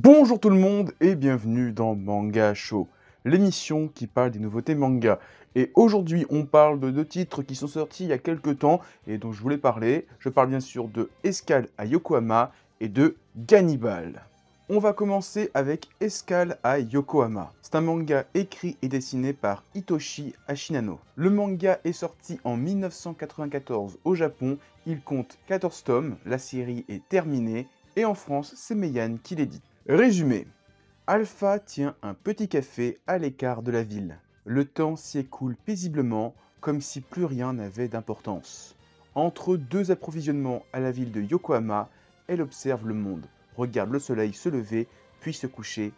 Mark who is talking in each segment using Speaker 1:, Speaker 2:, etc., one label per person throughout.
Speaker 1: Bonjour tout le monde et bienvenue dans Manga Show, l'émission qui parle des nouveautés manga. Et aujourd'hui, on parle de deux titres qui sont sortis il y a quelques temps et dont je voulais parler. Je parle bien sûr de Escale à Yokohama et de Gannibal. On va commencer avec Escale à Yokohama. C'est un manga écrit et dessiné par Hitoshi Ashinano. Le manga est sorti en 1994 au Japon. Il compte 14 tomes, la série est terminée et en France, c'est Meian qui l'édite. Résumé. Alpha tient un petit café à l'écart de la ville. Le temps s'y écoule paisiblement, comme si plus rien n'avait d'importance. Entre deux approvisionnements à la ville de Yokohama, elle observe le monde, regarde le soleil se lever, puis se coucher,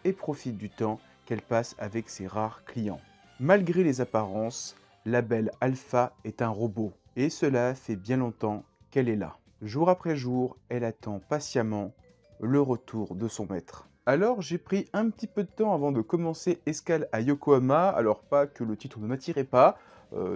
Speaker 1: et profite du temps qu'elle passe avec ses rares clients. Malgré les apparences, la belle Alpha est un robot, et cela fait bien longtemps qu'elle est là. Jour après jour, elle attend patiemment le retour de son maître. Alors j'ai pris un petit peu de temps avant de commencer Escale à Yokohama, alors pas que le titre ne m'attirait pas,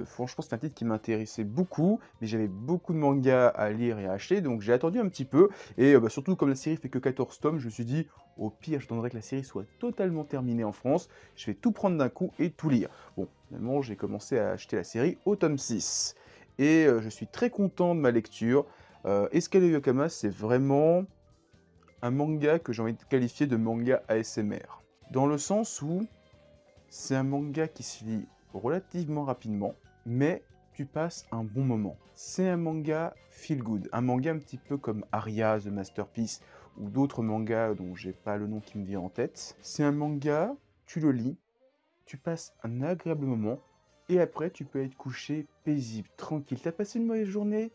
Speaker 1: franchement c'est un titre qui m'intéressait beaucoup, mais j'avais beaucoup de mangas à lire et à acheter, donc j'ai attendu un petit peu, et surtout comme la série fait que 14 tomes, je me suis dit, au pire j'attendrai que la série soit totalement terminée en France, je vais tout prendre d'un coup et tout lire. Bon, finalement j'ai commencé à acheter la série au tome 6, et je suis très content de ma lecture. Escale à Yokohama c'est vraiment un manga que j'ai envie de qualifier de manga ASMR. Dans le sens où c'est un manga qui se lit relativement rapidement, mais tu passes un bon moment. C'est un manga feel good, un manga un petit peu comme Aria, The Masterpiece, ou d'autres mangas dont j'ai pas le nom qui me vient en tête. C'est un manga, tu le lis, tu passes un agréable moment, et après tu peux être couché paisible, tranquille. T'as passé une mauvaise journée,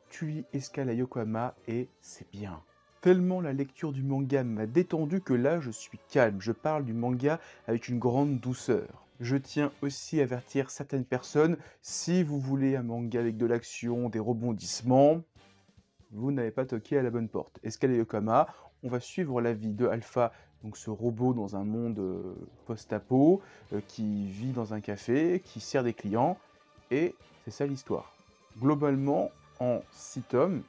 Speaker 1: tu lis Escale à Yokohama et c'est bien. Tellement la lecture du manga m'a détendu que là je suis calme, je parle du manga avec une grande douceur. Je tiens aussi à avertir certaines personnes, si vous voulez un manga avec de l'action, des rebondissements, vous n'avez pas toqué à la bonne porte. Escale à Yokohama, on va suivre la vie de Alpha, donc ce robot dans un monde post-apo, qui vit dans un café, qui sert des clients, et c'est ça l'histoire. Globalement, en 6 tomes,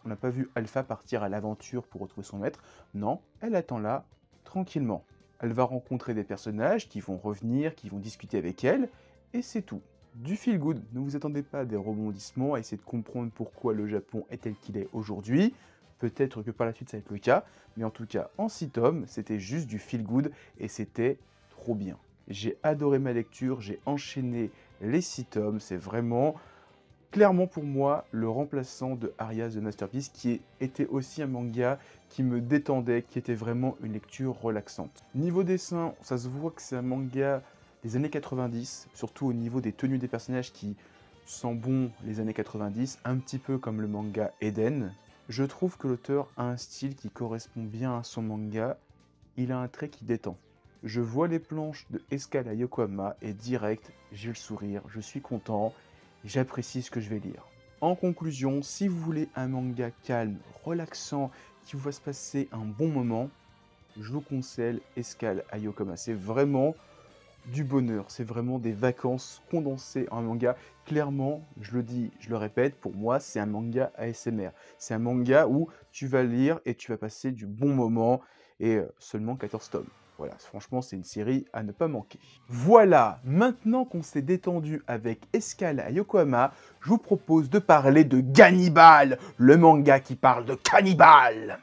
Speaker 1: on n'a pas vu Alpha partir à l'aventure pour retrouver son maître. Non, elle attend là, tranquillement. Elle va rencontrer des personnages qui vont revenir, qui vont discuter avec elle, et c'est tout. Du feel good, ne vous attendez pas à des rebondissements, à essayer de comprendre pourquoi le Japon est tel qu'il est aujourd'hui. Peut-être que par la suite ça va être le cas, mais en tout cas, en 6 tomes, c'était juste du feel good, et c'était trop bien. J'ai adoré ma lecture, j'ai enchaîné les 6 tomes, c'est vraiment clairement pour moi le remplaçant de Aria The Masterpiece, qui était aussi un manga qui me détendait, qui était vraiment une lecture relaxante. Niveau dessin, ça se voit que c'est un manga des années 90, surtout au niveau des tenues des personnages qui sent bon les années 90, un petit peu comme le manga Eden. Je trouve que l'auteur a un style qui correspond bien à son manga, il a un trait qui détend. Je vois les planches de Escale à Yokohama et direct, j'ai le sourire, je suis content, j'apprécie ce que je vais lire. En conclusion, si vous voulez un manga calme, relaxant, qui vous fasse passer un bon moment, je vous conseille Escale à Yokohama. C'est vraiment du bonheur, c'est vraiment des vacances condensées en manga. Clairement, je le dis, je le répète, pour moi, c'est un manga ASMR. C'est un manga où tu vas lire et tu vas passer du bon moment, et seulement 14 tomes. Voilà, franchement, c'est une série à ne pas manquer. Voilà, maintenant qu'on s'est détendu avec Escale à Yokohama, je vous propose de parler de Gannibal, le manga qui parle de cannibale.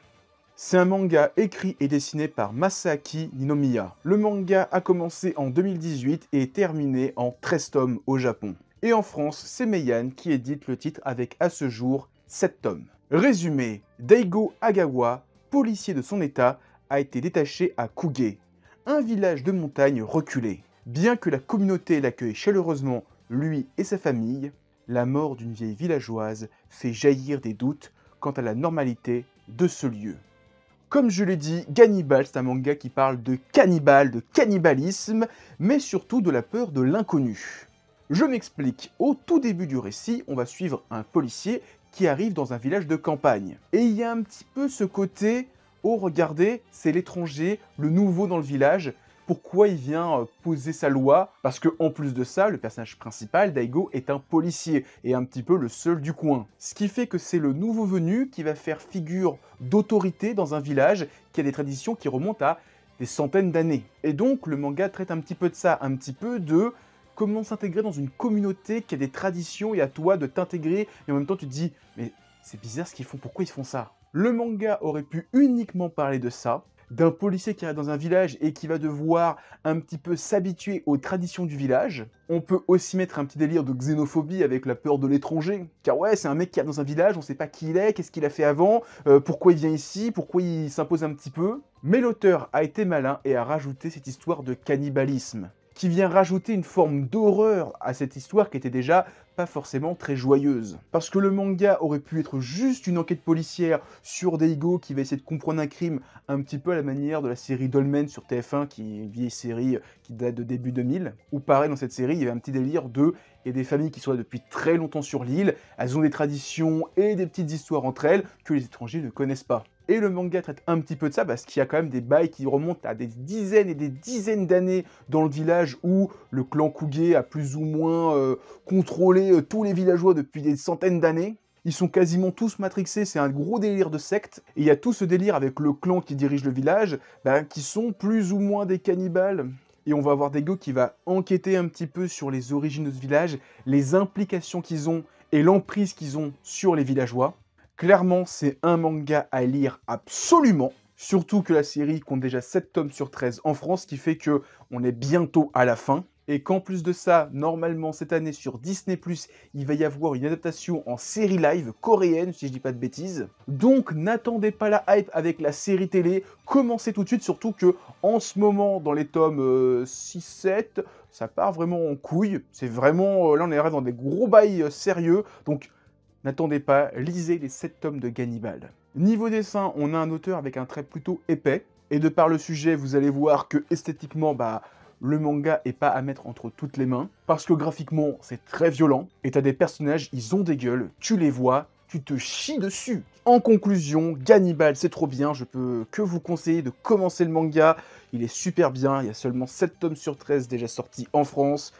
Speaker 1: C'est un manga écrit et dessiné par Masaaki Ninomiya. Le manga a commencé en 2018 et est terminé en 13 tomes au Japon. Et en France, c'est Meian qui édite le titre avec à ce jour 7 tomes. Résumé, Daigo Agawa, policier de son état, a été détaché à Kuge, un village de montagne reculé. Bien que la communauté l'accueille chaleureusement, lui et sa famille, la mort d'une vieille villageoise fait jaillir des doutes quant à la normalité de ce lieu. Comme je l'ai dit, Gannibal, c'est un manga qui parle de cannibale, de cannibalisme, mais surtout de la peur de l'inconnu. Je m'explique, au tout début du récit, on va suivre un policier qui arrive dans un village de campagne. Et il y a un petit peu ce côté, oh regardez, c'est l'étranger, le nouveau dans le village, pourquoi il vient poser sa loi, parce que en plus de ça, le personnage principal, Daigo, est un policier, et un petit peu le seul du coin. Ce qui fait que c'est le nouveau venu qui va faire figure d'autorité dans un village qui a des traditions qui remontent à des centaines d'années. Et donc le manga traite un petit peu de ça, un petit peu de comment s'intégrer dans une communauté qui a des traditions et à toi de t'intégrer, et en même temps tu te dis, mais c'est bizarre ce qu'ils font, pourquoi ils font ça? Le manga aurait pu uniquement parler de ça, d'un policier qui arrive dans un village et qui va devoir un petit peu s'habituer aux traditions du village. On peut aussi mettre un petit délire de xénophobie avec la peur de l'étranger. Car ouais, c'est un mec qui arrive dans un village, on sait pas qui il est, qu'est-ce qu'il a fait avant, pourquoi il vient ici, pourquoi il s'impose un petit peu. Mais l'auteur a été malin et a rajouté cette histoire de cannibalisme, qui vient rajouter une forme d'horreur à cette histoire qui était déjà pas forcément très joyeuse. Parce que le manga aurait pu être juste une enquête policière sur Daigo qui va essayer de comprendre un crime un petit peu à la manière de la série Dolmen sur TF1, qui est une vieille série qui date de début 2000, où pareil dans cette série, il y avait un petit délire de il y a des familles qui sont là depuis très longtemps sur l'île, elles ont des traditions et des petites histoires entre elles que les étrangers ne connaissent pas. Et le manga traite un petit peu de ça parce qu'il y a quand même des bails qui remontent à des dizaines et des dizaines d'années dans le village où le clan Kuge a plus ou moins contrôlé tous les villageois depuis des centaines d'années. Ils sont quasiment tous matrixés, c'est un gros délire de secte. Et il y a tout ce délire avec le clan qui dirige le village, qui sont plus ou moins des cannibales. Et on va voir Daigo qui va enquêter un petit peu sur les origines de ce village, les implications qu'ils ont et l'emprise qu'ils ont sur les villageois. Clairement, c'est un manga à lire absolument, surtout que la série compte déjà 7 tomes sur 13 en France, ce qui fait que on est bientôt à la fin. Et qu'en plus de ça, normalement cette année sur Disney+, il va y avoir une adaptation en série live coréenne, si je dis pas de bêtises. Donc n'attendez pas la hype avec la série télé, commencez tout de suite, surtout que en ce moment, dans les tomes 6-7, ça part vraiment en couille. C'est vraiment, là on est dans des gros bails sérieux, donc n'attendez pas, lisez les 7 tomes de Gannibal. Niveau dessin, on a un auteur avec un trait plutôt épais, et de par le sujet, vous allez voir que esthétiquement, le manga est pas à mettre entre toutes les mains, parce que graphiquement, c'est très violent, et t'as des personnages, ils ont des gueules, tu les vois, tu te chies dessus. En conclusion, Gannibal, c'est trop bien, je peux que vous conseiller de commencer le manga, il est super bien, il y a seulement 7 tomes sur 13 déjà sortis en France.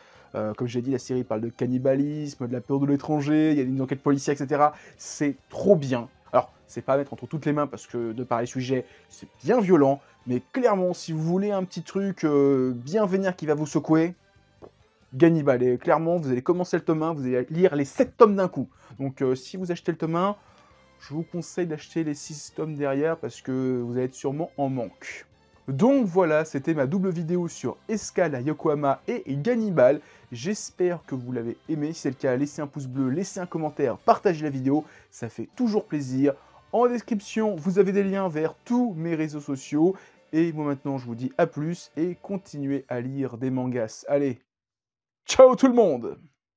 Speaker 1: Comme j'ai dit, la série parle de cannibalisme, de la peur de l'étranger, il y a une enquête policière, etc. C'est trop bien. Alors, c'est pas à mettre entre toutes les mains parce que de pareils sujets, c'est bien violent, mais clairement, si vous voulez un petit truc bien vénère qui va vous secouer, Gannibal. Et clairement, vous allez commencer le tome 1, vous allez lire les 7 tomes d'un coup. Donc, si vous achetez le tome 1, je vous conseille d'acheter les 6 tomes derrière parce que vous allez être sûrement en manque. Donc voilà, c'était ma double vidéo sur Escale à Yokohama et Gannibal. J'espère que vous l'avez aimé. Si c'est le cas, laissez un pouce bleu, laissez un commentaire, partagez la vidéo, ça fait toujours plaisir. En description, vous avez des liens vers tous mes réseaux sociaux. Et moi maintenant, je vous dis à plus et continuez à lire des mangas. Allez, ciao tout le monde!